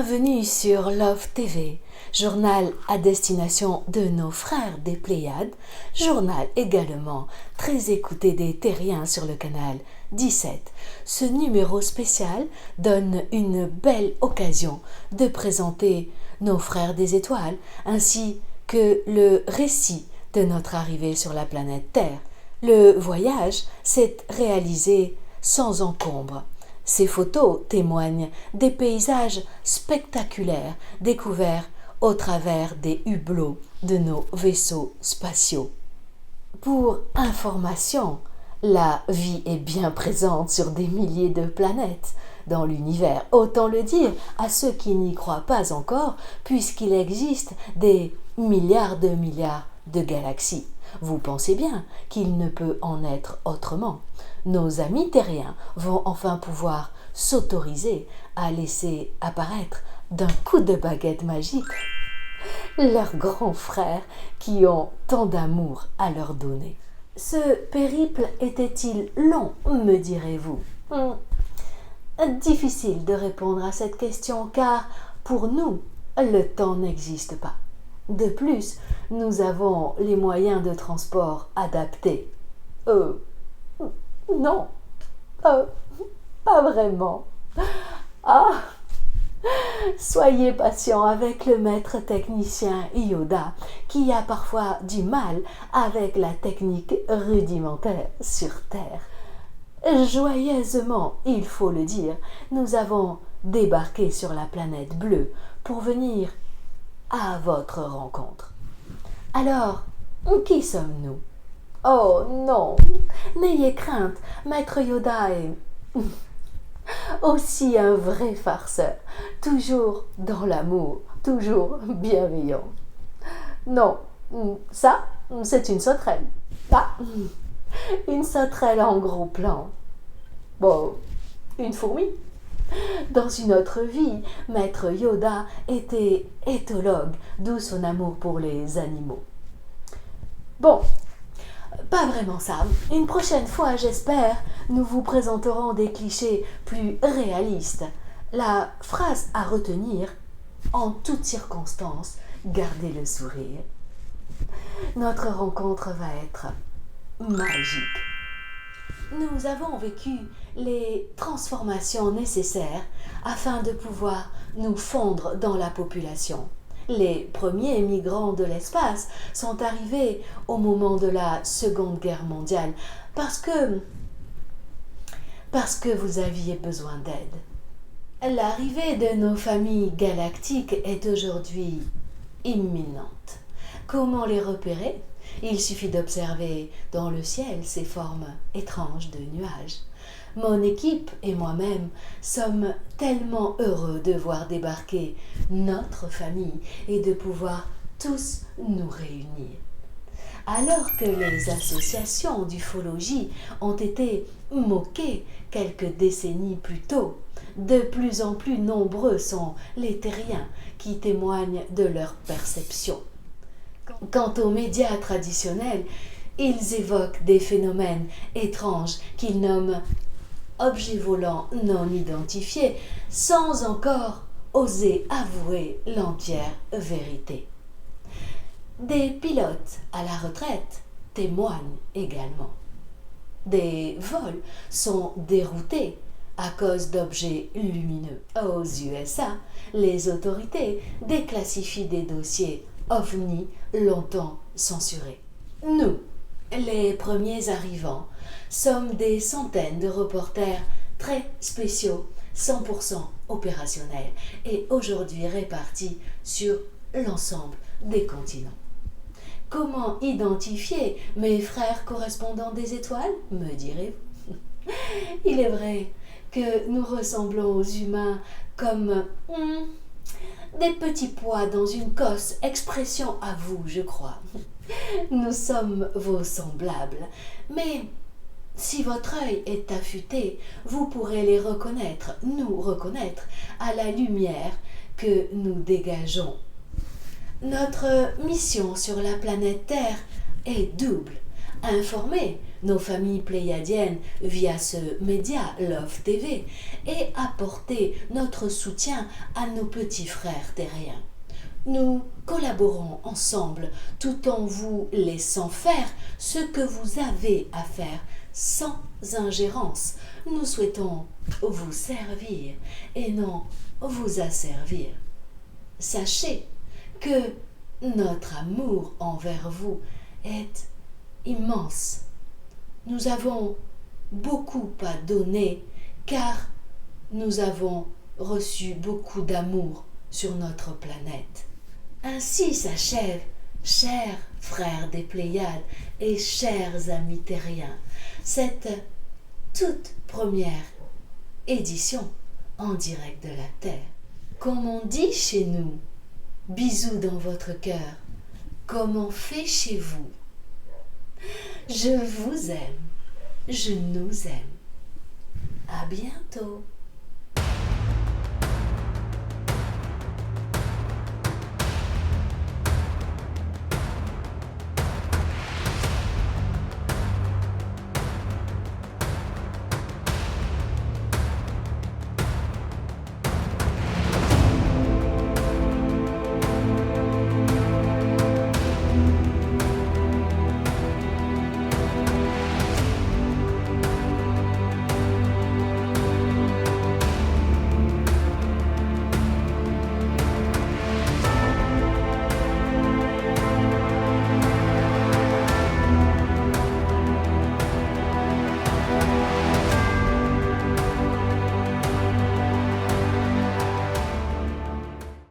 Bienvenue sur Love TV, journal à destination de nos frères des Pléiades, journal également très écouté des Terriens sur le canal 17. Ce numéro spécial donne une belle occasion de présenter nos frères des étoiles ainsi que le récit de notre arrivée sur la planète Terre. Le voyage s'est réalisé sans encombre. Ces photos témoignent des paysages spectaculaires découverts au travers des hublots de nos vaisseaux spatiaux. Pour information, la vie est bien présente sur des milliers de planètes dans l'univers. Autant le dire à ceux qui n'y croient pas encore, puisqu'il existe des milliards de galaxies. Vous pensez bien qu'il ne peut en être autrement. Nos amis terriens vont enfin pouvoir s'autoriser à laisser apparaître d'un coup de baguette magique leurs grands frères qui ont tant d'amour à leur donner. Ce périple était-il long, me direz-vous? Difficile de répondre à cette question car pour nous, le temps n'existe pas. De plus, nous avons les moyens de transport adaptés. Non, pas vraiment. Soyez patient avec le maître technicien Yoda, qui a parfois du mal avec la technique rudimentaire sur Terre. Joyeusement, il faut le dire, nous avons débarqué sur la planète bleue pour venir à votre rencontre. Alors, qui sommes-nous? Oh non, n'ayez crainte, Maître Yoda est aussi un vrai farceur, toujours dans l'amour, toujours bienveillant. Non, ça, c'est une sauterelle. Une sauterelle en gros plan. Bon, une fourmi. Dans une autre vie, Maître Yoda était éthologue, d'où son amour pour les animaux. Bon, pas vraiment ça. Une prochaine fois, j'espère, nous vous présenterons des clichés plus réalistes. La phrase à retenir, en toutes circonstances, gardez le sourire. Notre rencontre va être magique. Nous avons vécu les transformations nécessaires afin de pouvoir nous fondre dans la population. Les premiers migrants de l'espace sont arrivés au moment de la Seconde Guerre mondiale parce que vous aviez besoin d'aide. L'arrivée de nos familles galactiques est aujourd'hui imminente. Comment les repérer? Il suffit d'observer dans le ciel ces formes étranges de nuages. Mon équipe et moi-même sommes tellement heureux de voir débarquer notre famille et de pouvoir tous nous réunir. Alors que les associations d'ufologie ont été moquées quelques décennies plus tôt, de plus en plus nombreux sont les terriens qui témoignent de leur perception. Quant aux médias traditionnels, ils évoquent des phénomènes étranges qu'ils nomment objets volants non identifiés, sans encore oser avouer l'entière vérité. Des pilotes à la retraite témoignent également. Des vols sont déroutés à cause d'objets lumineux. Aux USA, les autorités déclassifient des dossiers OVNI longtemps censurés. Nous, les premiers arrivants, sommes des centaines de reporters très spéciaux, 100% opérationnels et aujourd'hui répartis sur l'ensemble des continents. Comment identifier mes frères correspondants des étoiles, me direz-vous? Il est vrai que nous ressemblons aux humains comme des petits pois dans une cosse, expression à vous, je crois. Nous sommes vos semblables, mais si votre œil est affûté, vous pourrez les reconnaître, nous reconnaître, à la lumière que nous dégageons. Notre mission sur la planète Terre est double. informer nos familles pléiadiennes via ce média Love TV et apporter notre soutien à nos petits frères terriens. Nous collaborons ensemble tout en vous laissant faire ce que vous avez à faire sans ingérence. Nous souhaitons vous servir et non vous asservir. Sachez que notre amour envers vous est immense. Nous avons beaucoup à donner car nous avons reçu beaucoup d'amour sur notre planète. Ainsi s'achève, chers frères des Pléiades et chers amis terriens, cette toute première édition en direct de la Terre. Comme on dit chez nous, bisous dans votre cœur, comme on fait chez vous. Je vous aime, je nous aime. À bientôt.